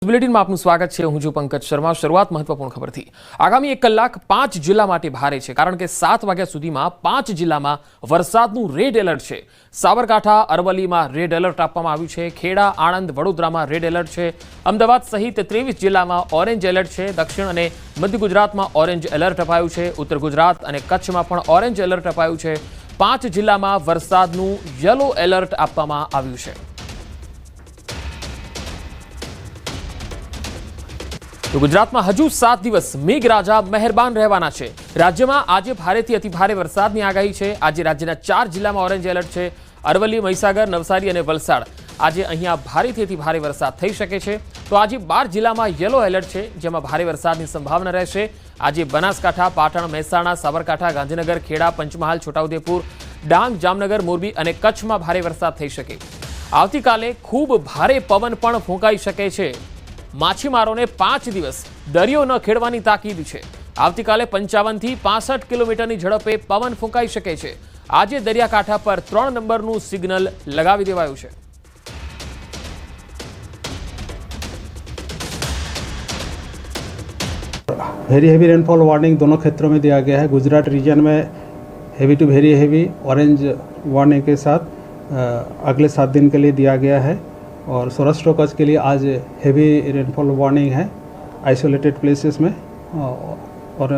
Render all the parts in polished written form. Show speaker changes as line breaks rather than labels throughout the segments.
Bulletin में आपનું સ્વાગત છે। હું છું પંકજ શર્મા। શરૂઆત મહત્વપૂર્ણ ખબરથી। આગામી 1 કલાક 5 જિલ્લા માટે ભારે છે, કારણ કે 7 વાગ્યા સુધીમાં 5 જિલ્લામાં વરસાદનું રેડ એલર્ટ છે। સાબરકાંઠા, અરવલ્લીમાં રેડ એલર્ટ આપવામાં આવ્યું છે। ખેડા, આણંદ, વડોદરામાં રેડ એલર્ટ છે। અમદાવાદ સહિત 23 જિલ્લામાં ઓરેન્જ એલર્ટ છે। દક્ષિણ અને મધ્ય ગુજરાતમાં ઓરેન્જ એલર્ટ અપાયું છે। ઉત્તર ગુજરાત અને કચ્છમાં પણ ઓરેન્જ એલર્ટ અપાયું છે। 5 જિલ્લામાં વરસાદનું યલો એલર્ટ આપવામાં આવ્યું છે। तो गुजरात में हजू 7 दिवस मेघराजा मेहरबान रहवाना छे। राज्य में आज भारेथी अति भारे वरसादनी आगाही छे। आज राज्यना 4 जिल्ला में ऑरेंज एलर्ट छे। अरवली, महीसागर, नवसारी और वलसाड आज अहींया भारेथी अति भारे वरसाद थई शके छे। तो आज 12 जिल्ला में येलो एलर्ट छे, जेमां भारे वरसादनी संभावना रहेशे। आज बनासकांठा, पाटण, महेसाणा, साबरकांठा, गांधीनगर, खेड़ा, पंचमहाल, छोटाउदेपुर, डांग, जामनगर, मोरबी और कच्छ में भारे वरसाद थई शके। आवतीकाले खूब भारे पवन पण फूंकाई शके छे। माछीमारोने 5 दिवस दरियो न खेडवानी ताकीद छे। आवतीकाले 55 થી 65 किलोमीटरनी झड़पे पवन फूंकाई शके छे। आज दरियाकांठा पर 3 नंबरનું सिग्नल लगावी देवायुं छे।
वेरी हेवी रेनफॉल वार्निंग दोनों क्षेत्रों में दिया गया है। गुजरात रीजन में heavy to very heavy orange warning के साथ अगले 7 दिन के लिए दिया गया है। और सौराष्ट्र कच्छ के लिए आज हेवी रेनफॉल वार्निंग है आइसोलेटेड प्लेसेस में, और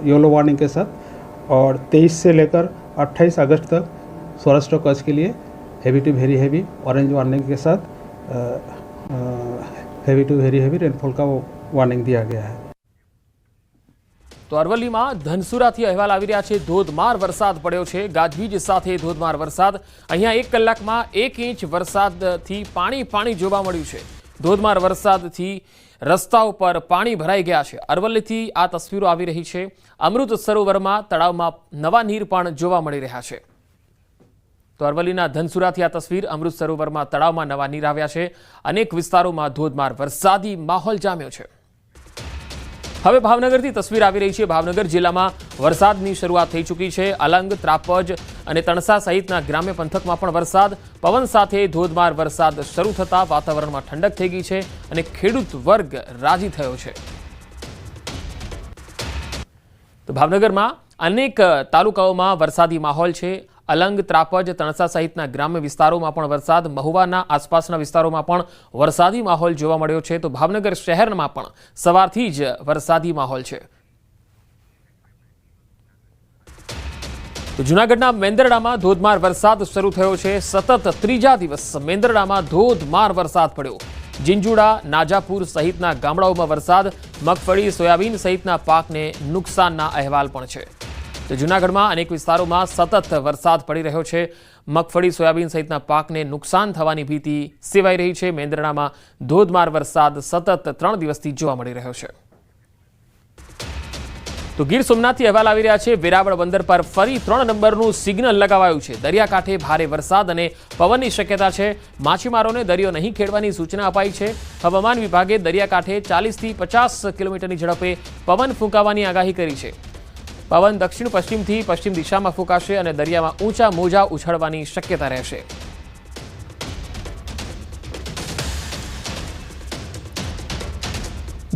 येलो वार्निंग के साथ। और 23 से लेकर 28 अगस्त तक सौराष्ट्र कच्छ के लिए heavy to very heavy orange warning के साथ heavy to very heavy rainfall का वार्निंग दिया गया है।
तो अरवली में धनसुराथी अहेवाल आवी रह्या छे। धोधमार वरसाद पड्यो छे। गाजवीज साथे धोधमार वरसाद। अहींया 1 कलाकमां 1 इंच वरसादथी पाणी जोवा मळ्युं छे। धोधमार वरसादथी रस्ताओ पर पाणी भराई गया छे। अरवलीथी आ तस्वीरो आवी रही छे। अमृत सरोवरमां तळावमां नवा नीर पण जोवा मळी रह्या छे। तो अरवलीना धनसुराथी आ तस्वीर। अमृत सरोवरमां तळावमां नवा नीर આવ્યા છે। अनेक विस्तारोमां धोधमार वरसादी माहोल जाम्यो छे। હવે ભાવનગરથી તસવીર આવી રહી છે। ભાવનગર જિલ્લામાં વરસાદની શરૂઆત થઈ ચૂકી છે। અલંગ, ત્રાપજ અને તણસા સહિતના ગ્રામ્ય પંથકમાં પણ વરસાદ, પવન સાથે ધોધમાર વરસાદ શરૂ થતા વાતાવરણમાં ઠંડક થઈ ગઈ છે અને ખેડૂત વર્ગ રાજી થયો છે। તો ભાવનગરમાં અનેક તાલુકાઓમાં વરસાદી માહોલ છે। અલંગ, ત્રાપજ, તણસા સહિતના ગ્રામ્ય વિસ્તારોમાં પણ વરસાદ, મહુવાના આસપાસના વિસ્તારોમાં પણ વરસાદી માહોલ જોવા મળ્યો છે। તો ભાવનગર શહેરમાં પણ સવારથી જ વરસાદી માહોલ છે। તો જૂનાગઢના મેંદરડામાં ધોધમાર વરસાદ શરૂ થયો છે। સતત ત્રીજા દિવસ મેંદરડામાં ધોધમાર વરસાદ પડ્યો। જીંજુડા, નાજાપુર સહિતના ગામડાઓમાં વરસાદ, મગફળી, સોયાબીન સહિતના પાકને નુકસાનના અહેવાલ પણ છે। તો જૂનાગઢમાં અનેક વિસ્તારોમાં સતત વરસાદ પડી રહ્યો છે। મગફળી, સોયાબીન સહિતના પાકને નુકસાન થવાની ભીતિ સેવાઈ રહી છે। મેંદરડામાં ધોધમાર વરસાદ સતત 3 દિવસથી જોવા મળી રહ્યો છે। તો ગીર સોમનાથથી અહેવાલ આવી રહ્યા છે। વેરાવળ બંદર પર ફરી 3 નંબરનું સિગ્નલ લગાવાયું છે। દરિયાકાંઠે ભારે વરસાદ અને પવનની શક્યતા છે। માછીમારોને દરિયો નહીં ખેડવાની સૂચના અપાઈ છે। હવામાન વિભાગે દરિયાકાંઠે 40 થી 50 કિલોમીટરની ઝડપે પવન ફૂંકાવાની આગાહી કરી છે। પવન દક્ષિણ પશ્ચિમથી પશ્ચિમ દિશામાં ફૂંકાશે અને દરિયામાં ઊંચા મોજા ઉછળવાની શક્યતા રહેશે।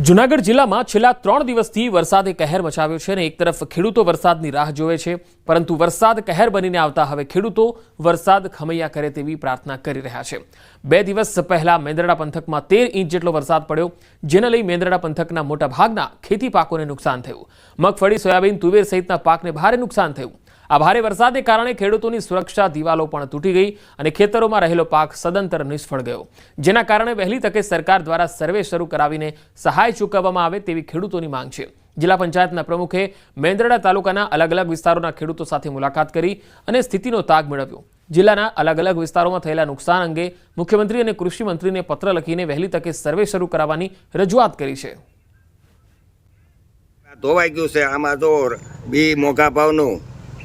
જૂનાગઢ જિલ્લામાં છેલ્લા 3 દિવસથી વરસાદે કહેર મચાવ્યો છે અને એક તરફ ખેડૂતો વરસાદની રાહ જોવે છે, પરંતુ વરસાદ કહેર બનીને આવતા હવે ખેડૂતો વરસાદ ખમૈયા કરે તેવી પ્રાર્થના કરી રહ્યા છે। 2 દિવસ પહેલા મેંદરડા પંથકમાં 13 ઇંચ જેટલો વરસાદ પડ્યો, જેને લઈ મેંદરડા પંથકના મોટાભાગના ખેતી પાકોને નુકસાન થયું। મગફળી, સોયાબીન, તુવેર સહિતના પાકને ભારે નુકસાન થયું। આ ભારે વરસાદને કારણે ખેડૂતોની સુરક્ષા દિવાલો પણ તૂટી ગઈ અને ખેતરોમાં રહેલો પાક સદંતર નિષ્ફળ ગયો, જેના કારણે વહેલી તકે સરકાર દ્વારા સર્વે શરૂ કરાવીને સહાય ચૂકવવામાં આવે તેવી ખેડૂતોની માંગ છે। જિલ્લા પંચાયતના પ્રમુખે મેંદરડા તાલુકાના અલગ અલગ વિસ્તારોના ખેડૂતો સાથે મુલાકાત કરી અને સ્થિતિનો તાગ મેળવ્યો। જિલ્લાના અલગ અલગ વિસ્તારોમાં થયેલા નુકસાન અંગે મુખ્યમંત્રી અને કૃષિ મંત્રીને પત્ર લખીને વહેલી તકે સર્વે શરૂ કરાવવાની રજૂઆત કરી છે।
ધોવાઈ ગયું છે। આમાં જો બી મોંઘા ભાવનું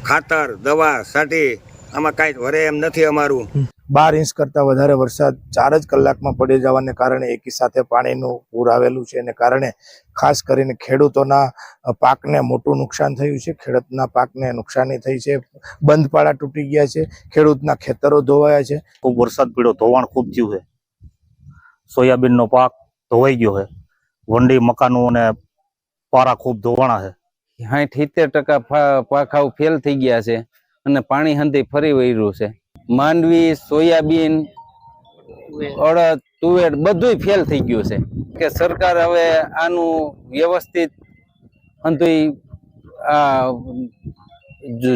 ખાતર, દવા, સાટી આમાં કાંઈ વરે એમ નથી। અમારું
12 ઇંચ કરતા વધારે વરસાદ 4 જ કલાકમાં પડી જવાને કારણે એકી સાથે પાણીનું પૂર આવેલું છે, એને કારણે ખાસ કરીને ખેડૂતોના પાકને મોટું નુકસાન થયું છે। ખેડૂતના પાકને નુકસાની થઈ છે, બંધપાળા તૂટી ગયા છે, ખેડૂતના ખેતરો ધોવાયા છે।
ખૂબ વરસાદ પડ્યો, ધોવાણ ખૂબ થયું છે। સોયાબીનનો પાક ધોવાઈ ગયો છે. વંડી મકાનો અને પારા ખૂબ ધોવાણા છે.
60-70% પાખાઓ ફેલ થઈ ગયા છે અને પાણી હંધી ફરી વળ્યું છે. માંડવી, સોયાબીન, અડદ, તુવેર બધુંય ફેલ થઈ ગયું છે. કે સરકાર હવે આનું વ્યવસ્થિત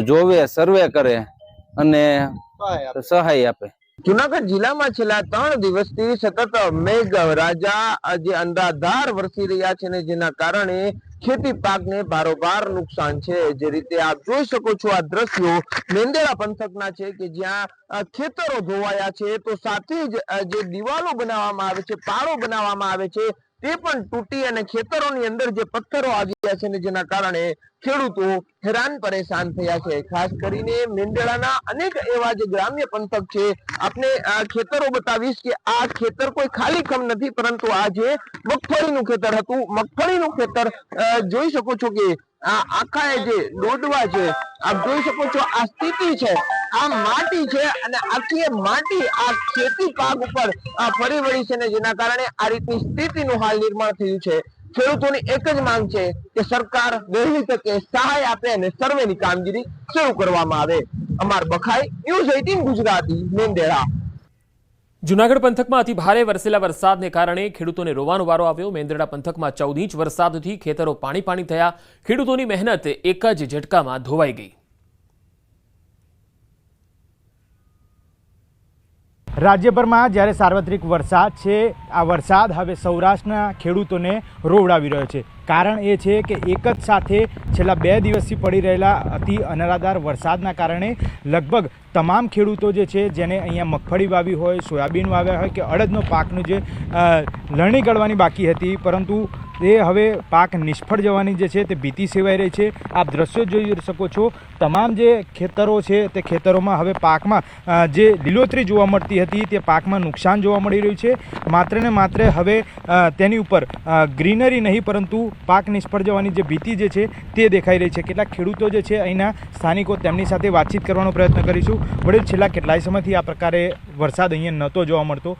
જોવે, સર્વે કરે અને સહાય આપે.
જુનાગઢ જિલ્લામાં છેલ્લા 3 દિવસથી સતત મેઘરાજા જે અંધાધાર વરસી રહ્યા છે ને જેના કારણે ખેતી પાકને ભારોભાર નુકસાન છે. જે રીતે આપ જોઈ શકો છો આ દ્રશ્યો મેંદરડા પંથકના છે કે જ્યાં ખેતરો ધોવાયા છે તો સાથે જ જે દિવાલો બનાવવામાં આવે છે, પાળો બનાવવામાં આવે છે તે પણ તૂટી અને ખેતરોની અંદર જે પથ્થરો આવી ગયા છે ને જેના કારણે ખેડૂતો હેરાન પરેશાન થયા છે. ખાસ કરીને મેંદરડાના અનેક એવા જે ગ્રામ્ય પંથક છે, આપને ખેતરો બતાવીશ કે આ ખેતર કોઈ ખાલી ખમ નથી, પરંતુ આ જે મગફળીનું ખેતર હતું, મગફળીનું ખેતર જોઈ શકો છો કે આ આખા જે દોડવા છે, આપ જોઈ શકો છો આ સ્થિતિ છે, આ માટી છે અને આખી માટી આ ખેતી પાક ઉપર ફરી વળી છે ને જેના કારણે આ રીતની સ્થિતિનું હાલ નિર્માણ થયું છે. ખેડૂતોની એક જ માંગ છે કે સરકાર વહેલી તકે સહાય આપે અને સર્વેની કામગીરી શરૂ કરવામાં આવે. અમાર બખાઈ, ન્યૂઝ 18 ગુજરાતી, મેંદરડા.
જૂનાગઢ પંથકમાં અતિ ભારે વરસેલા વરસાદને કારણે ખેડૂતોને રોવાનો વારો આવ્યો. મેંદરડા પંથકમાં 14 ઇંચ વરસાદથી ખેતરો પાણી થયા. ખેડૂતોની મહેનત એક જ ઝટકામાં ધોવાઈ ગઈ.
રાજ્યભરમાં જ્યારે સાર્વત્રિક વરસાદ છે, આ વરસાદ હવે સૌરાષ્ટ્રના ખેડૂતોને રોવડાવી રહ્યો છે. કારણ એ છે કે એક જ સાથે છેલ્લા 2 દિવસથી પડી રહેલા અતિ અનરાધાર વરસાદના કારણે લગભગ તમામ ખેડૂતો જે છે, જેને અહીંયા મગફળી વાવી હોય, સોયાબીન વાવ્યા હોય કે અડદનો પાકનું જે લણણી કરવાની બાકી હતી, પરંતુ એ હવે પાક નિષ્ફળ જવાની જે છે તે ભીતિ સેવાઈ રહી છે. આપ દ્રશ્યો જોઈ શકો છો. તમામ જે ખેતરો છે તે ખેતરોમાં હવે પાકમાં જે લીલોતરી જોવા મળતી હતી તે પાકમાં નુકસાન જોવા મળી રહ્યું છે. માત્ર ને માત્ર હવે તેની ઉપર ગ્રીનરી નહીં પરંતુ પાક નિષ્ફળ જવાની જે ભીતિ જે છે તે દેખાઈ રહી છે. કેટલાક ખેડૂતો જે છે અહીંના સ્થાનિકો, તેમની સાથે વાતચીત કરવાનો પ્રયત્ન કરીશું. વડીલ, છેલ્લા કેટલાય સમયથી આ પ્રકારે વરસાદ અહીંયા નહોતો જોવા મળતો.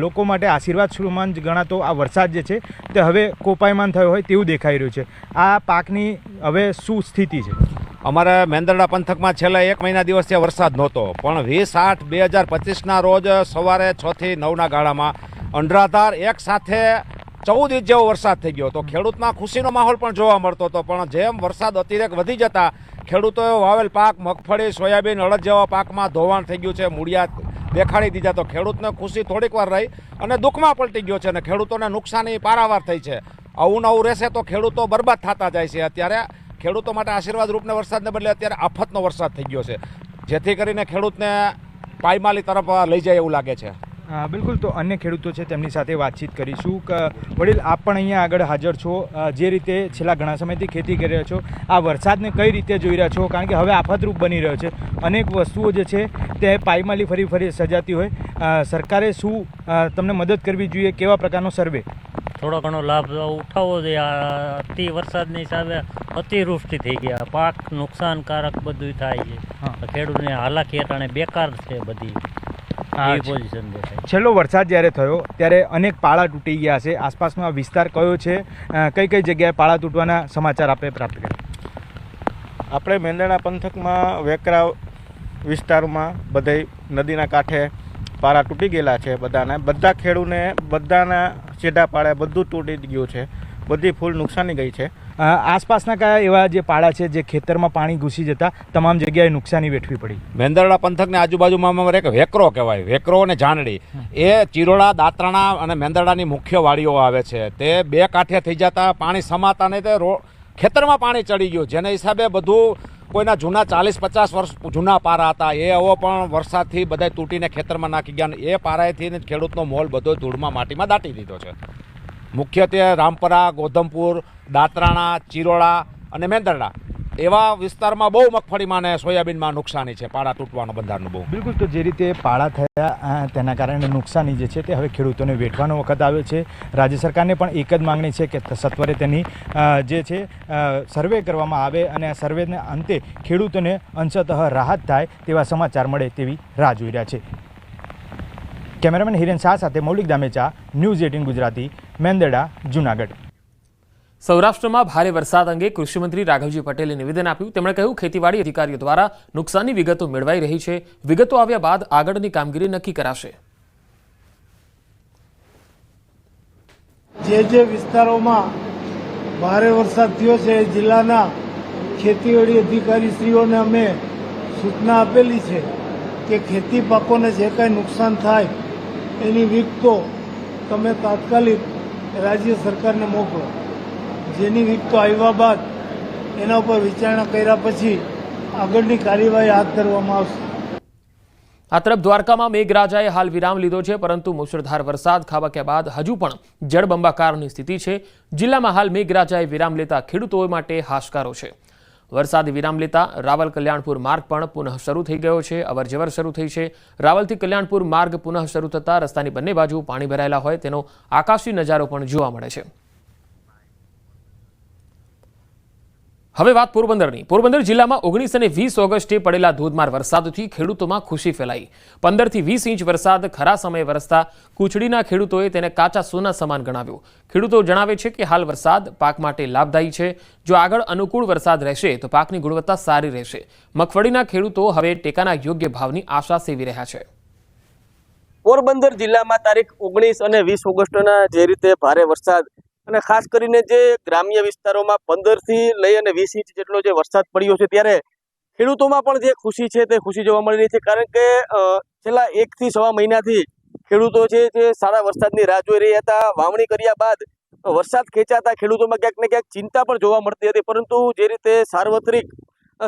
લોકો માટે આશીર્વાદ સમાન ગણાતો આ વરસાદ જે છે તે હવે કોપાયમાન થયો હોય તેવું દેખાઈ રહ્યું છે. આ પાકની હવે શું સ્થિતિ છે?
અમારે મેંદરડા પંથકમાં છેલ્લા 1 મહિના દિવસથી વરસાદ નહોતો, પણ 20/8/2025ના રોજ સવારે 6 થી 9ના ગાળામાં અંડરાધાર એક સાથે 14 ઇંચ જેવો વરસાદ થઈ ગયો. તો ખેડૂતમાં ખુશીનો માહોલ પણ જોવા મળતો હતો. પણ જેમ વરસાદ અતિરેક વધી જતા ખેડૂતોએ વાવેલ પાક, મગફળી, સોયાબીન, અડદ જેવા પાકમાં ધોવાણ થઈ ગયું છે, મૂળિયા દેખાડી દીધા. તો ખેડૂતને ખુશી થોડીક વાર રહી અને દુઃખમાં પલટી ગયો છે અને ખેડૂતોને નુકસાની પારાવાર થઈ છે. આવું નવું રહેશે તો ખેડૂતો બરબાદ થતા જાય છે. અત્યારે ખેડૂતો માટે આશીર્વાદ રૂપને વરસાદને બદલે અત્યારે આફતનો વરસાદ થઈ ગયો છે, જેથી કરીને ખેડૂતને પાયમાલી તરફ લઈ જાય એવું લાગે છે.
બિલકુલ. તો અન્ય ખેડૂતો છે તેમની સાથે વાતચીત કરીશું. વડીલ, આપ પણ અહીંયા આગળ હાજર છો. જે રીતે છેલ્લા ઘણા સમયથી ખેતી કરી રહ્યા છો, આ વરસાદને કઈ રીતે જોઈ રહ્યા છો? કારણ કે હવે આફતરૂપ બની રહ્યો છે. અનેક વસ્તુઓ જે છે તે પાયમાલી ફરી સર્જાતી હોય. સરકારે શું તમને મદદ કરવી જોઈએ? કેવા પ્રકારનો સર્વે?
થોડો ઘણો લાભ ઉઠાવવો જોઈએ. અતિ વરસાદની હિસાબે અતિવૃષ્ટિ થઈ ગયા, પાક નુકસાનકારક બધું થાય છે. ખેડૂતને હાલાકી અટાણે બેકાર છે બધી.
છેલ્લો વરસાદ જ્યારે થયો ત્યારે અનેક પાળા તૂટી ગયા છે. આસપાસનો આ વિસ્તાર કયો છે? કઈ કઈ જગ્યાએ પાળા તૂટવાના સમાચાર આપણે પ્રાપ્ત કર્યા?
આપણે મેંદરડા પંથકમાં વેકરા વિસ્તારમાં બધે નદીના કાંઠે પાળા તૂટી ગયેલા છે. બધા ખેડૂને બધાના સીધા પાળે બધું તૂટી ગયું છે. બધી ફૂલ નુકસાની ગઈ છે.
આસપાસના કયા એવા જે પાળા છે જે ખેતરમાં પાણી ઘૂસી જતા તમામ જગ્યાએ નુકસાની વેઠવી પડી?
મેંદરડા પંથકની આજુબાજુમાં એક વેકરો કહેવાય, વેકરો અને જાનડી, એ ચિરોડા, દાત્રાણા અને મેંદરડાની મુખ્ય વાડીઓ આવે છે. તે બે કાંઠે થઈ જતા પાણી સમાતા નહીં, તે ખેતરમાં પાણી ચડી ગયું, જેના હિસાબે બધું કોઈના જૂના 40-50 વર્ષ જૂના પારા હતા એ હવે પણ વરસાદથી બધા તૂટીને ખેતરમાં નાખી ગયા. એ પારાથી ખેડૂતનો મોલ બધો ધૂળમાં માટીમાં દાટી દીધો છે. મુખ્યત્વે રામપરા, ગોધમપુર, દાત્રાણા, ચિરોડા અને મેંદરડા એવા વિસ્તારમાં બહુ મગફળીમાં અને સોયાબીનમાં નુકસાની છે, પાળા તૂટવાનો બંધારણનું બહુ.
બિલકુલ. તો જે રીતે પાળા થયા તેના કારણે નુકસાની જે છે તે હવે ખેડૂતોને વેઠવાનો વખત આવ્યો છે. રાજ્ય સરકારને પણ એક જ માંગણી છે કે સત્વરે તેની જે છે સર્વે કરવામાં આવે અને આ સર્વેના અંતે ખેડૂતોને અંશતઃ રાહત થાય તેવા સમાચાર મળે તેવી રાહ જોઈ રહ્યા છે. કેમેરામેન હિરેન શાહ સાથે મૌલિક દામેચા, ન્યૂઝ 18 ગુજરાતી, મેંદરડા, જૂનાગઢ।
સૌરાષ્ટ્રમાં ભારે વરસાદ અંગે કૃષિમંત્રી રાઘવજી પટેલે નિવેદન આપ્યું। તેમણે કહ્યું, ખેતીવાડી અધિકારીઓ દ્વારા નુકસાનની વિગતો મેળવાઈ રહી છે। વિગતો આવ્યા બાદ આગળની કામગીરી નક્કી કરાશે।
જે વિસ્તારોમાં ભારે વરસાદ થયો છે જિલ્લાના ખેતીવાડી અધિકારીશ્રીઓને અમે સૂચના આપેલી છે કે ખેતી પાકોને જે કાંઈ નુકસાન થાય એની વિગતો તમે તાત્કાલિક રાજ્ય સરકારને મોકલો। જેની વિગતો આવ્યા બાદ એના ઉપર વિચારણા કર્યા પછી આગળની કાર્યવાહી હાથ ધરવામાં આવશે।
આ તરફ દ્વારકામાં મેઘરાજાએ હાલ વિરામ લીધો છે, પરંતુ મુશળધાર વરસાદ ખાબક્યા બાદ હજુ પણ જળબંબાકારની સ્થિતિ છે। જિલ્લામાં હાલ મેઘરાજાએ વિરામ લેતા ખેડૂતો માટે હાશકારો છે। વરસાદે વિરામ લેતા રાવલ કલ્યાણપુર માર્ગ પણ પુનઃ શરૂ થઈ ગયો છે। અવરજવર શરૂ થઈ છે। રાવલથી કલ્યાણપુર માર્ગ પુનઃ શરૂ થતાં રસ્તાની બંને બાજુ પાણી ભરાયેલા હોય તેનો આકાશી નજારો પણ જોવા મળે છે। હવે વાત પોરબંદરની। પોરબંદર જિલ્લામાં 19 અને 20 ઓગસ્ટે પડેલા ધોધમાર વરસાદથી ખેડૂતોમાં ખુશી ફેલાઈ। 15 થી 20 ઇંચ વરસાદ ખરા સમયે વરસતા કુચડીના ખેડૂતોએ તેને કાચા સોના સમાન ગણાવ્યો। ખેડૂતો જણાવે છે કે હાલ વરસાદ પાક માટે લાભદાયી છે। જો આગળ અનુકૂળ વરસાદ રહેશે તો પાકની ગુણવત્તા સારી રહેશે। મગફળીના ખેડૂતો હવે ટેકાના યોગ્ય ભાવની આશા સેવી રહ્યા છે।
પોરબંદર જિલ્લામાં તારીખ 19 અને 20 ઓગસ્ટના જે રીતે ભારે વરસાદ અને ખાસ કરીને જે ગ્રામ્ય વિસ્તારોમાં 15 થી લઈ અને 20 ઇંચ જેટલો જે વરસાદ પડ્યો છે, ત્યારે ખેડૂતોમાં પણ જે ખુશી છે તે ખુશી જોવા મળી રહી છે। કારણ કે છેલ્લા 1 થી સવા મહિનાથી ખેડૂતો છે જે સારા વરસાદની રાહ જોઈ રહ્યા હતા। વાવણી કર્યા બાદ વરસાદ ખેંચાતા ખેડૂતોમાં ક્યાંક ને ક્યાંક ચિંતા પણ જોવા મળતી હતી, પરંતુ જે રીતે સાર્વત્રિક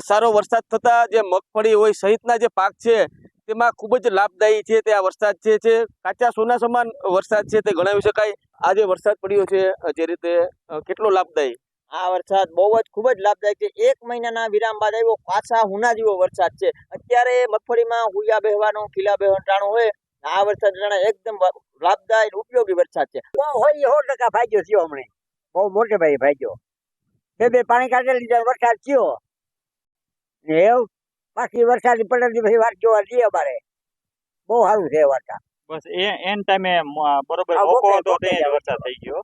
સારો વરસાદ થતા જે મગફળી હોય સહિતના જે પાક છે તેમાં ખૂબ જ લાભદાયી છે તે આ વરસાદ છે કાચા સોના સમાન વરસાદ છે તે ગણાવી શકાય। આ જે વરસાદ પડ્યો છે જે રીતે કેટલો લાભદાયી?
આ વરસાદ બહુ જ ખૂબ જ લાભદાયક છે। 1 મહિનાના વિરામ બાદ આવ્યો પાછા હુના જેવો વરસાદ છે। અત્યારે મગફળીમાં હુયા બેહવાનો ખીલા બેહવાનો હોય, આ વરસાદ એકદમ લાભદાયક ઉપયોગી વરસાદ છે। હોય 100% ભાગ્યો થયો, હમણે બહુ મોટે ભાઈ ભાગ્યો। બે પાણી કાઢી લીધા વરસાદ થયો એવું, બાકી વરસાદ પડે પછી વાત જોવા જઈએ અમારે બહુ સારું છે વરસાદ।
બસ એન ટાઈમે બરોબર મોકો હતો તે વરસાદ થઈ ગયો।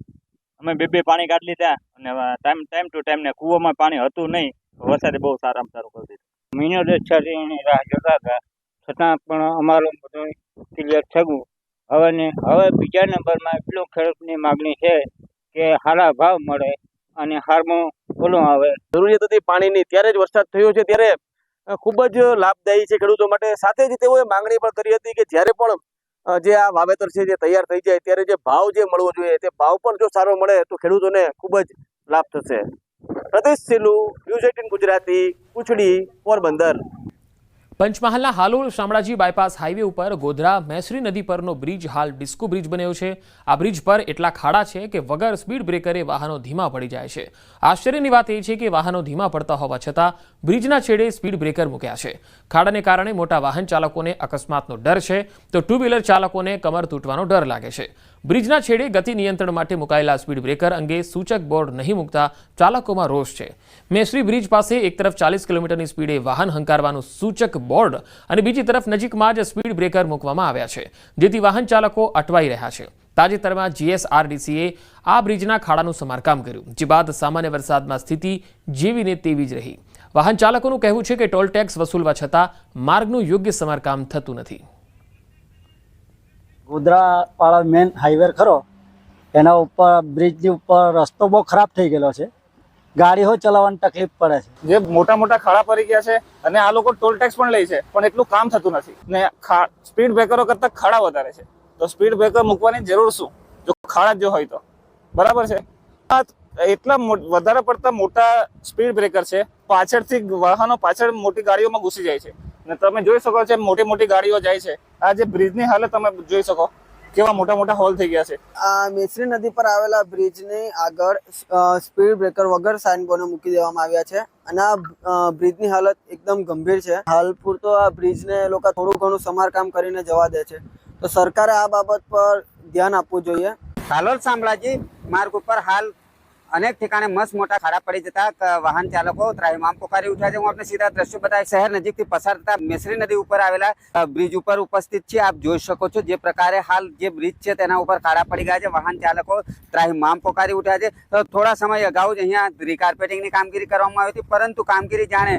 અમે બે પાણી કાઢી લીધા અને ટાઈમ ટુ ટાઈમ ને કૂવામાં પાણી હતું નહીં, વરસાદે બહુ સારામાં સારું કરી દીધું।
મહિનો દસની રાહ જોતા હતા, છતાં પણ અમારું બધું ક્લિયર થયું। હવે બીજા નંબરમાં એટલું ખેડૂતની માગણી છે કે સારા ભાવ મળે અને હારમાં ઓલું આવે।
જરૂરિયાત હતી પાણીની ત્યારે જ વરસાદ થયો છે, ત્યારે ખૂબ જ લાભદાયી છે ખેડૂતો માટે। સાથે જ તેઓએ માંગણી પણ કરી હતી કે જ્યારે પણ જે આ વાવેતર છે જે તૈયાર થઈ જાય ત્યારે જે ભાવ જે મળવો જોઈએ તે ભાવ પણ જો સારો મળે તો ખેડૂતોને ખૂબ જ લાભ થશે। પ્રદેશ સેલુ, ન્યૂઝ 18 ગુજરાતી, કુચડી, પોરબંદર।
પંચમહાલના હાલોલ શામળાજી બાયપાસ હાઈવે ઉપર ગોધરા મેસરી નદી પરનો બ્રિજ હાલ ડિસ્કો બ્રિજ બન્યો છે। આ બ્રિજ પર એટલા ખાડા છે કે વગર સ્પીડ બ્રેકરે વાહનો ધીમા પડી જાય છે। આશ્ચર્યની વાત એ છે કે વાહનો ધીમા પડતા હોવા છતાં બ્રિજના છેડે સ્પીડ બ્રેકર મૂક્યા છે। ખાડાને કારણે મોટા વાહન ચાલકોને અકસ્માતનો ડર છે, તો ટુ વ્હીલર ચાલકોને કમર તૂટવાનો ડર લાગે છે। બ્રિજના છેડે ગતિ નિયંત્રણ માટે મુકાયેલા સ્પીડ બ્રેકર અંગે સૂચક બોર્ડ નહીં મૂકતા ચાલકોમાં રોષ છે। મેસરી બ્રિજ પાસે એક તરફ 40 કિલોમીટરની સ્પીડે વાહન હંકારવાનું સૂચક બોર્ડ અને બીજી તરફ નજીકમાં જ સ્પીડ બ્રેકર મૂકવામાં આવ્યા છે, જેથી વાહન ચાલકો અટવાઈ રહ્યા છે। તાજેતરમાં જીએસઆરડીસીએ આ બ્રિજના ખાડાનું સમારકામ કર્યું, જે બાદ સામાન્ય વરસાદમાં સ્થિતિ જેવીને તેવી જ રહી। વાહન ચાલકોનું કહેવું છે કે ટોલ ટેક્સ વસૂલવા છતાં માર્ગનું યોગ્ય સમારકામ થતું નથી।
ગોધરાવાળા મેન હાઈવે ખરો, એના ઉપર બ્રિજની ઉપર રસ્તો બહુ ખરાબ થઈ ગયેલો છે, ગાડીઓ ચલાવવાની તકલીફ પડે છે।
જે મોટા મોટા ખાડા પડી ગયા છે અને આ લોકો ટોલ ટેક્સ પણ લે છે, પણ એટલું કામ થતું નથી ને સ્પીડ બ્રેકરો કરતા ખાડા વધારે છે, તો સ્પીડ બ્રેકર મૂકવાની જરૂર શું જો ખાડા જો હોય તો? બરાબર છે, એટલા વધારે પડતા મોટા સ્પીડ બ્રેકર છે, પાછળથી વાહનો પાછળ મોટી ગાડીઓમાં ઘૂસી જાય છે ને તમે જોઈ શકો છો મોટી ગાડીઓ જાય છે। આ જે બ્રિજની હાલત તમે જોઈ શકો કેવા મોટા મોટા હોલ થઈ ગયા છે।
આ મેસરી નદી પર આવેલા બ્રિજની આગળ સ્પીડ બ્રેકર વગર સાઇનબોર્ડ મૂકી દેવામાં આવ્યા છે અને આ બ્રિજની હાલત એકદમ ગંભીર છે। હાલ પૂરતો આ બ્રિજને લોકો થોડું ઘણું સમારકામ કરીને જવા દે છે, તો સરકારે આ બાબત પર ધ્યાન આપવું જોઈએ।
હાલોલ શામળાજી માર્ગ ઉપર હાલ अनेक ठिकाने मस्त मोटा खाड़ा पड़ी जता वाहन चालको ત્રાહિમામ પોકારી ઉઠ્યા છે। હું આપને સીધા દ્રશ્યો બતાવી શહેર નજીકથી પસાર થતા મેસરી નદી ઉપર આવેલા બ્રિજ ઉપર ઉપસ્થિત છે। આપ જોઈ શકો છો જે પ્રકારે હાલ જે બ્રિજ છે તેના ઉપર ખાડા પડી ગયા છે, વાહન ચાલકો ત્રાહિમામ પોકારી ઉઠ્યા છે। તો થોડા સમય અગાઉ જ અહીંયા રીકાર્પેટિંગની કામગીરી કરવામાં આવી હતી, પરંતુ કામગીરી જાણે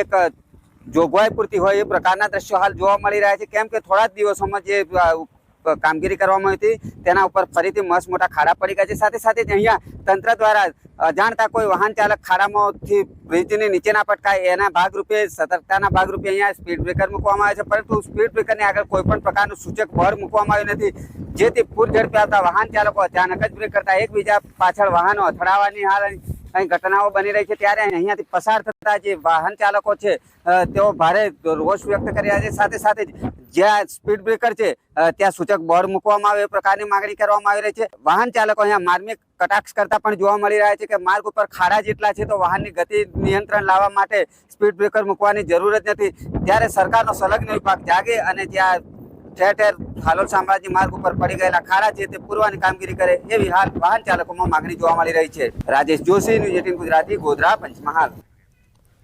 એક જોગવાઈ પૂરતી હોય એ પ્રકારના દ્રશ્યો હાલ જોવા મળી રહ્યા છે, કેમ કે થોડા જ દિવસોમાં જે કામગીરી કરવામાં આવી હતી તેના ઉપર ફરીથી મસ્ત મોટા ખાડા પડી ગયા છે। સાથે સાથે જ અહીંયા તંત્ર દ્વારા અજાણતા કોઈ વાહન ચાલક ખાડામાંથી બ્રિજની નીચે ના પટકાય એના ભાગરૂપે સતર્કતાના ભાગરૂપે અહીંયા સ્પીડ બ્રેકર મૂકવામાં આવે છે, પરંતુ સ્પીડ બ્રેકરની આગળ કોઈ પણ પ્રકારનું સૂચક બળ મૂકવામાં આવ્યું નથી, જેથી પૂર ઝડપે આવતા વાહન ચાલકો અચાનક જ બ્રેક કરતા એકબીજા પાછળ વાહનો અથડાવાની હાલ અહીં ઘટનાઓ બની રહી છે। ત્યારે અહીંયાથી પસાર થતા જે વાહન ચાલકો છે તેઓ ભારે રોષ વ્યક્ત કરી રહ્યા છે। સાથે સાથે જ્યાં સ્પીડ બ્રેકર છે ત્યાં સૂચક બોર્ડ મૂકવામાં આવે એ પ્રકારની માંગણી કરવામાં આવી રહી છે। વાહન ચાલકો અહીંયા માર્મિક કટાક્ષ કરતા પણ જોવા મળી રહ્યા છે કે માર્ગ ઉપર ખાડા જેટલા છે તો વાહનની ગતિ નિયંત્રણ લાવવા માટે સ્પીડ બ્રેકર મૂકવાની જરૂર જ નથી। ત્યારે સરકારનો સંલગ્ન વિભાગ જાગે અને ત્યાં ઠેર ઠેર હાલોલ શામળાજી માર્ગ ઉપર પડી ગયેલા ખાડા છે તે પૂરવાની કામગીરી કરે એવી હાલ વાહન ચાલકોમાં માંગણી જોવા મળી રહી છે। રાજેશ જોશી, ન્યૂઝ 18 ગુજરાતી, ગોધરા, પંચમહાલ।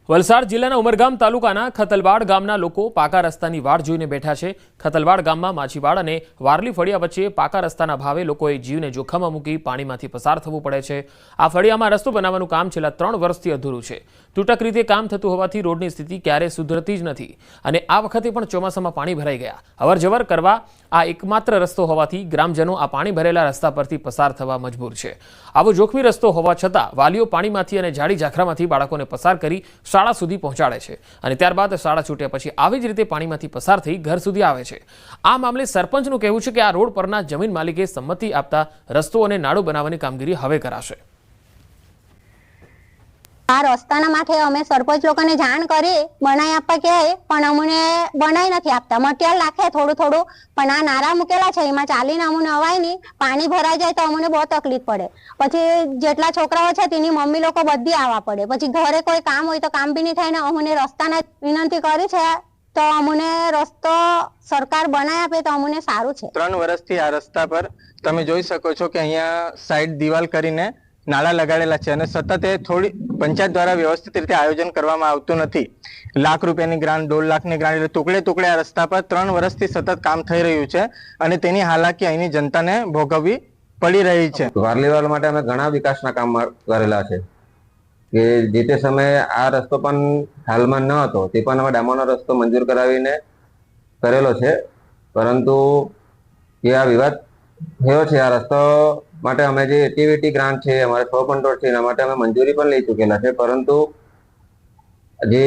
વલસાડ જિલ્લાના ઉમરગામ તાલુકાના ખતલવાડ ગામના લોકો પાકા રસ્તાની વાટ જોઈને બેઠા છે। ખતલવાડ ગામમાં માછીવાડ અને વારલી ફળિયા વચ્ચે પાકા રસ્તાના ભાવે લોકોએ જીવને જોખમમાં મૂકી પાણીમાંથી પસાર થવું પડે છે। આ ફળિયામાં રસ્તો બનાવવાનું કામ છેલ્લા 3 વર્ષથી અધૂરું છે। તૂટક રીતે કામ થતું હોવાથી રોડની સ્થિતિ ક્યારેય સુધરતી જ નથી અને આ વખતે પણ ચોમાસામાં પાણી ભરાઈ ગયા। અવરજવર કરવા આ એકમાત્ર રસ્તો હોવાથી ગ્રામજનો આ પાણી ભરેલા રસ્તા પરથી પસાર થવા મજબૂર છે। આવો જોખમી રસ્તો હોવા છતાં વાલીઓ પાણીમાંથી અને ઝાડી ઝાખરામાંથી બાળકોને પસાર કરી શાળા સુધી પહોંચાડે છે અને ત્યારબાદ શાળા છૂટ્યા પછી આવી જ રીતે પાણીમાંથી પસાર થઈ ઘર સુધી આવે છે। આ મામલે સરપંચનું કહેવું છે કે આ રોડ પરના જમીન માલિકે સંમતિ આપતા રસ્તો અને નાળું બનાવવાની કામગીરી હવે કરાશે।
આ રસ્તાના માટે અમે સરપંચ લોકોને જાણ કરી બનાવી આપવા કહે પણ અમને બનાવી નથી આપતા। મટીરિયલ નાખે થોડું થોડું, પણ આ નારા મૂકેલા છે એમાં ચાલીને અમને અવાય નહીં, પાણી ભરાઈ જાય તો અમને બહુ તકલીફ પડે। પછી જેટલા છોકરાઓ છે તેની મમ્મી લોકો બધી આવવા પડે, પછી ઘરે કોઈ કામ હોય તો કામ બી નહીં થાય ને અમને રસ્તાના વિનંતી કરી છે તો અમને રસ્તો સરકાર બનાવી આપે તો અમને સારું છે।
3 વર્ષથી આ રસ્તા પર તમે જોઈ શકો છો કે અહીંયા સાઈડ દિવાલ કરીને નાળા લગાડેલા છે અને સતત એ થોડી પંચાયત દ્વારા વ્યવસ્થિત રીતે આયોજન કરવામાં આવતું નથી। લાખ રૂપિયાની ગ્રાન્ટ, 1.5 લાખની ગ્રાન્ટ એટલે ટુકડે ટુકડે આ રસ્તા પર 3 વર્ષથી સતત કામ થઈ રહ્યું છે અને તેની હાલાકી અહીંની જનતાને ભોગવવી પડી રહી છે।
વારલીવાલ માટે અમે ઘણા વિકાસના કામ કરેલા છે કે જે તે સમયે આ રસ્તો પણ હાલમાં ન હતો, તે પણ અમે ડામરનો રસ્તો મંજૂર કરાવીને કરેલો છે, પરંતુ જે આ વિવાદ થયો છે આ રસ્તો માટે અમે જે એક્ટિવિટી ગ્રાન્ટ છે અમારે 100 કરોડ છે એના માટે અમે મંજૂરી પણ લઈ ચૂકેલા છે, પરંતુ જે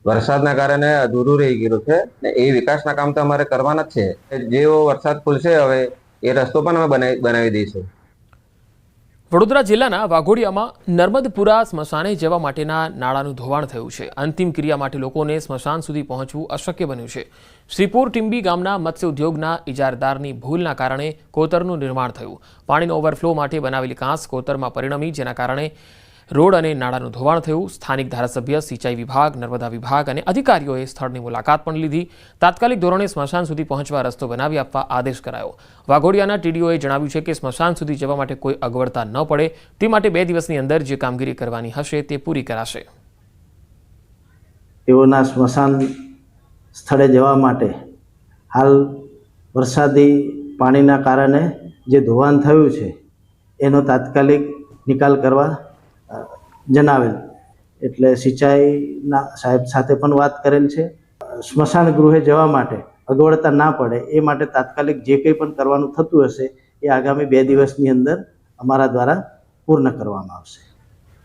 વરસાદના કારણે અધૂરું રહી ગયેલું છે ને એ વિકાસના કામ તો અમારે કરવાના જ છે। જેવો વરસાદ ખુલશે હવે એ રસ્તો પણ અમે બનાવી દઈશું।
વડોદરા જિલ્લાના વાઘોડિયામાં નર્મદપુરા સ્મશાને જવા માટેના નાળાનું ધોવાણ થયું છે। અંતિમ ક્રિયા માટે લોકોને સ્મશાન સુધી પહોંચવું અશક્ય બન્યું છે। શ્રીપુર ટીમ્બી ગામના મત્સ્ય ઉદ્યોગના ઇજારદારની ભૂલના કારણે કોતરનું નિર્માણ થયું। પાણીનો ઓવરફ્લો માટે બનાવેલી કાંસ કોતરમાં પરિણમી, જેના કારણે રોડ અને નાળાનું ધોવાણ થયું। સ્થાનિક ધારાસભ્ય, સિંચાઈ વિભાગ, નર્મદા વિભાગ અને અધિકારીઓએ સ્થળની મુલાકાત પણ લીધી। તાત્કાલિક ધોરણે સ્મશાન સુધી પહોંચવા રસ્તો બનાવી આપવા આદેશ કરાયો। વાઘોડિયાના ટીડીઓએ જણાવ્યું છે કે સ્મશાન સુધી જવા માટે કોઈ અગવડતા ન પડે તે માટે 2 દિવસની અંદર જે કામગીરી કરવાની હશે તે પૂરી કરાશે।
તેઓના સ્મશાન સ્થળે જવા માટે હાલ વરસાદી પાણીના કારણે જે ધોવાણ થયું છે એનો તાત્કાલિક નિકાલ કરવા જણાવેલ, એટલે સિંચાઈના સાહેબ સાથે પણ વાત કરેલ છે। સ્મશાન ગૃહે જવા માટે અગવડતા ના પડે એ માટે તાત્કાલિક જે કંઈ પણ કરવાનું થતું હશે એ આગામી 2 દિવસની અંદર અમારા દ્વારા પૂર્ણ કરવામાં આવશે।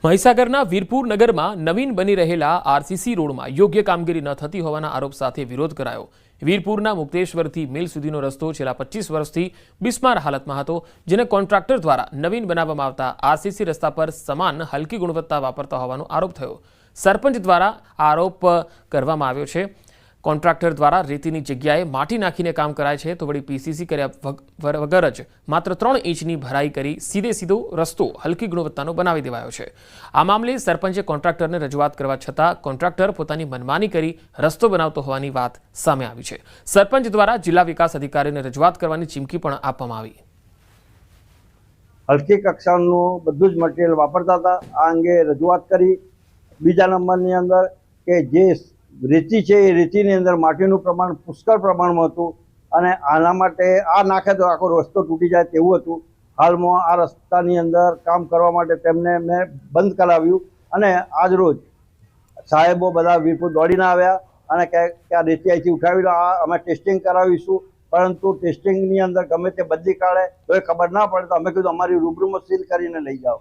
મહીસાગરના વીરપુર નગરમાં નવીન બની રહેલા આરસીસી રોડમાં યોગ્ય કામગીરી ન થતી હોવાના આરોપ સાથે વિરોધ કરાયો। વીરપુરના મુક્તેશ્વરથી મિલ સુધીનો રસ્તો છેલ્લા 25 વર્ષથી બિસ્માર હાલતમાં હતો, જેને કોન્ટ્રાક્ટર દ્વારા નવીન બનાવવામાં આવતા આરસીસી રસ્તા પર સમાન હલકી ગુણવત્તા વાપરતા હોવાનો આરોપ થયો। સરપંચ દ્વારા આરોપ કરવામાં આવ્યો છે। કોન્ટ્રાક્ટર દ્વારા રેતીની જગ્યાએ માટી નાખીને કામ કરાય છે, તો વળી પીસીસી કર્યા વગર જ માત્ર 3 ઇંચની ભરાઈ કરી સીધો રસ્તો હલકી ગુણવત્તાનો બનાવી દેવાયો છે। આ મામલે સરપંચે કોન્ટ્રાક્ટરને રજૂઆત કરવા છતાં કોન્ટ્રાક્ટર પોતાની મનમાની કરી રસ્તો બનાવતો હોવાની વાત સામે આવી છે। સરપંચ દ્વારા જિલ્લા વિકાસ અધિકારીને રજૂઆત કરવાની ચીમકી પણ આપવામાં આવી।
હલકી કક્ષાનું બધું જ મટીરિયલ વાપરતા હતા. આ અંગે રજૂઆત કરી. બીજા નંબરની અંદર કે જે રેતી છે એ રેતીની અંદર માટીનું પ્રમાણ પુષ્કળ પ્રમાણમાં હતું અને આના માટે આ નાખે તો આખો રસ્તો તૂટી જાય તેવું હતું. હાલમાં આ રસ્તાની અંદર કામ કરવા માટે તેમને મેં બંધ કરાવ્યું અને આજ રોજ સાહેબો બધા વીરપુર દોડીને આવ્યા અને કે આ રેતી અહીંથી ઉઠાવી લો, આ અમે ટેસ્ટિંગ કરાવીશું. પરંતુ ટેસ્ટિંગની અંદર ગમે તે બદલી કાઢે તો એ ખબર ના પડે તો અમે કીધું અમારી રૂબરૂમાં સીલ કરીને લઈ જાઓ.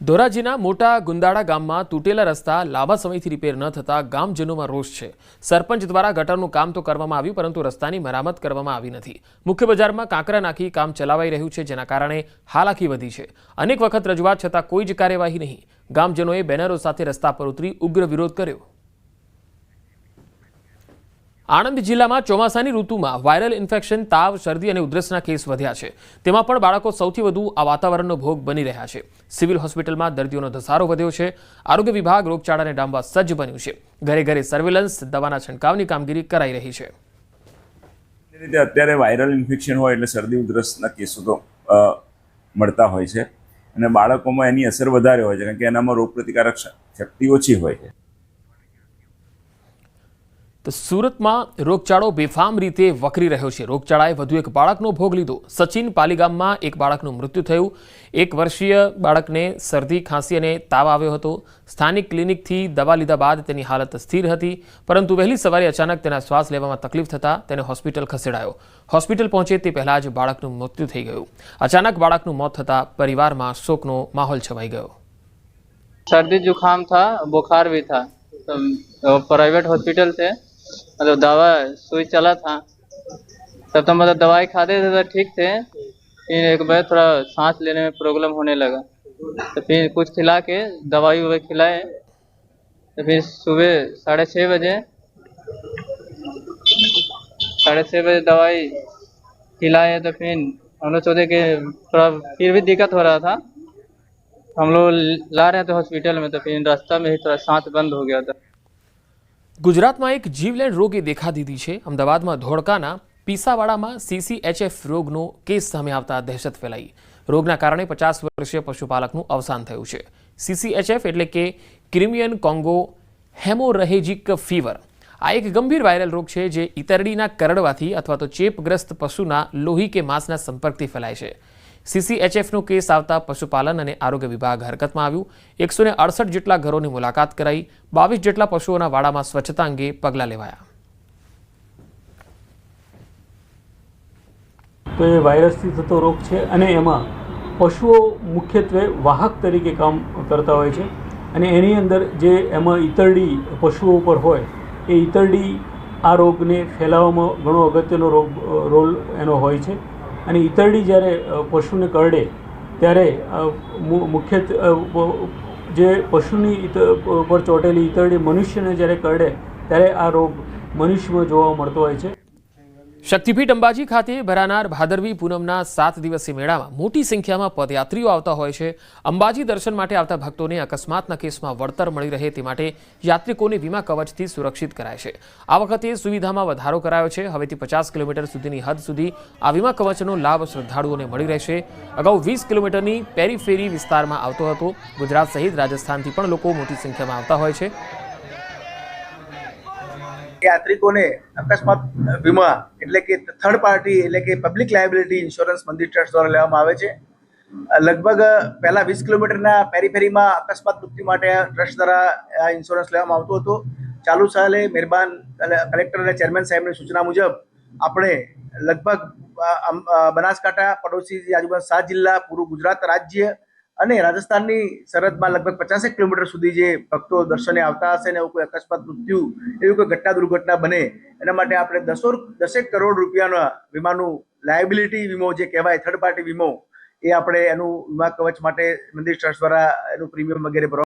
ધોરાજીના મોટા ગુંદાળા ગામમાં તૂટેલા રસ્તા લાંબા સમયથી રિપેર ન થતા ગામજનોમાં રોષ છે. સરપંચ દ્વારા ગટરનું કામ તો કરવામાં આવ્યું પરંતુ રસ્તાની મરામત કરવામાં આવી નથી. મુખ્ય બજારમાં કાંકરા નાખી કામ ચલાવાઈ રહ્યું છે, જેના કારણે હાલાકી વધી છે. અનેક વખત રજૂઆત છતાં કોઈ જ કાર્યવાહી નહીં. ગામજનોએ બેનરો સાથે રસ્તા પર ઉતરી ઉગ્ર વિરોધ કર્યો. આણંદ જિલ્લામાં ચોમાસાની ઋતુમાં વાયરલ ઇન્ફેક્શન, તાવ, શરદી અને ઉધરસના કેસ વધ્યા છે. તેમાં પણ બાળકો સૌથી વધુ આ વાતાવરણનો ભોગ બની રહ્યા છે. સિવિલ હોસ્પિટલમાં દર્દીઓનો ધસારો વધ્યો છે. આરોગ્ય વિભાગ રોગચાળાને ડામવા સજ્જ બન્યું છે. ઘરે ઘરે સર્વેલન્સ, દવાના છંટકાવની કામગીરી કરાઈ રહી છે.
રીતે અત્યારે વાયરલ ઇન્ફેક્શન હોય એટલે શરદી ઉધરસના કેસો તો મળતા હોય છે અને બાળકોમાં એની અસર વધારે હોય છે કારણ કે એનામાં રોગપ્રતિકારક શક્તિ ઓછી હોય છે.
તો સુરતમાં રોગચાળો બેફામ રીતે વકરી રહ્યો છે. રોગચાળાએ વધુ એક બાળકનો ભોગ લીધો. સચિન પાલીગામમાં એક બાળકનું મૃત્યુ થયું. 1 વર્ષીય બાળકને શરદી, ખાંસી અને તાવ આવ્યો હતો. સ્થાનિક ક્લિનિકથી દવા લીધા બાદ તેની હાલત સ્થિર હતી, પરંતુ વહેલી સવારે અચાનક તેના શ્વાસ લેવામાં તકલીફ થતાં તેને હોસ્પિટલ ખસેડાયો. હોસ્પિટલ પહોંચે તે પહેલાં જ બાળકનું મૃત્યુ થઈ ગયું. અચાનક બાળકનું મોત થતાં પરિવારમાં શોકનો માહોલ છવાઈ गयो.
सर्दी जुकाम था, बुखार भी था, तो प्राइवेट हॉस्पिटल से मतलब दवा सुई चला था, तब तो मतलब दवाई खाते थे तो ठीक थे. फिर एक बार थोड़ा सांस लेने में प्रॉब्लम होने लगा, तो फिर कुछ खिला के दवाई ववाई खिलाए. तो फिर सुबह 6:30 बजे दवाई खिलाए. तो फिर हम लोग सोचे कि थोड़ा फिर भी दिक्कत हो रहा था, हम लोग ला रहे थे हॉस्पिटल में. तो फिर रास्ता में ही थोड़ा सांस बंद हो गया था.
ગુજરાતમાં એક જીવલેણ રોગે દેખા દીધી છે. અમદાવાદમાં ધોળકાના પીસાવાડામાં CCHF રોગનો કેસ સામે આવતા દહેશત ફેલાઈ. રોગના કારણે 50 વર્ષીય પશુપાલકનું અવસાન થયું છે. CCHF એટલે કે ક્રિમિયન કોંગો હેમોરેજિક ફીવર. આ એક ગંભીર વાયરલ રોગ છે જે ઈતરડીના કરડવાથી અથવા તો ચેપગ્રસ્ત પશુના લોહી કે માંસના સંપર્કથી ફેલાય છે. CCHFનો કેસ આવતા પશુપાલન અને આરોગ્ય વિભાગ હરકતમાં આવ્યું. 168 જેટલા ઘરોની મુલાકાત કરાઈ. 22 જેટલા પશુઓના વાડામાં સ્વચ્છતા અંગે પગલાં લેવાયા.
તો એ વાયરસથી થતો રોગ છે અને એમાં પશુઓ મુખ્યત્વે વાહક તરીકે કામ કરતા હોય છે અને એની અંદર જે એમાં ઈતરડી પશુઓ ઉપર હોય એ ઈતરડી આ રોગને ફેલાવવામાં ઘણો અગત્યનો રોલ એનો હોય છે. અને ઈતરડી જ્યારે પશુને કરડે ત્યારે મુખ્યત્વે જે પશુની પર ચોંટેલી ઈતરડી મનુષ્યને જ્યારે કરડે ત્યારે આ રોગ મનુષ્યમાં જોવા મળતો હોય છે.
શક્તિપીઠ અંબાજી ખાતે ભરાનાર ભાદરવી પૂનમના 7 દિવસીય મેળામાં મોટી સંખ્યામાં પદયાત્રીઓ આવતા હોય છે. અંબાજી દર્શન માટે આવતા ભક્તોને અકસ્માતના કેસમાં વળતર મળી રહે તે માટે યાત્રિકોને વીમા કવચથી સુરક્ષિત કરાય છે. આ વખતે સુવિધામાં વધારો કરાયો છે. હવેથી 50 કિલોમીટર સુધીની હદ સુધી આ વીમા કવચનો લાભ શ્રદ્ધાળુઓને મળી રહેશે. અગાઉ 20 કિલોમીટરની પેરીફેરી વિસ્તારમાં આવતો હતો. ગુજરાત સહિત રાજસ્થાનથી પણ લોકો મોટી સંખ્યામાં આવતા હોય છે.
યાત્રિકોને અકસ્માત વીમા એટલે કે થર્ડ પાર્ટી એટલે કે પબ્લિક લાયબિલિટી ઇન્સ્યોરન્સ મંદિર ટ્રસ્ટ દ્વારા લેવામાં આવે છે. લગભગ પહેલા 20 કિલોમીટરના પેરીફેરીમાં અકસ્માત મૃત્યુ માટે ટ્રસ્ટ દ્વારા આ ઇન્સ્યોરન્સ લેવામાં આવતો હતો. ચાલુ સાલે મહેરબાન કલેક્ટર અને ચેરમેન સાહેબની સૂચના મુજબ આપણે લગભગ બનાસકાંઠા, પડોશી આજુબાજુ 7 જિલ્લા, પૂરું ગુજરાત રાજ્ય અને રાજસ્થાનની સરહદમાં લગભગ 50 કિલોમીટર સુધી જે ભક્તો દર્શને આવતા હશે ને એવું કોઈ અકસ્માત મૃત્યુ એવી કોઈ ઘટના દુર્ઘટના બને એના માટે આપણે 10 કરોડ રૂપિયાના વીમાનું લાયબિલિટી વીમો જે કહેવાય થર્ડ પાર્ટી વીમો એ આપણે એનું વીમા કવચ માટે મંદિર ટ્રસ્ટ દ્વારા એનું પ્રીમિયમ વગેરે ભરવા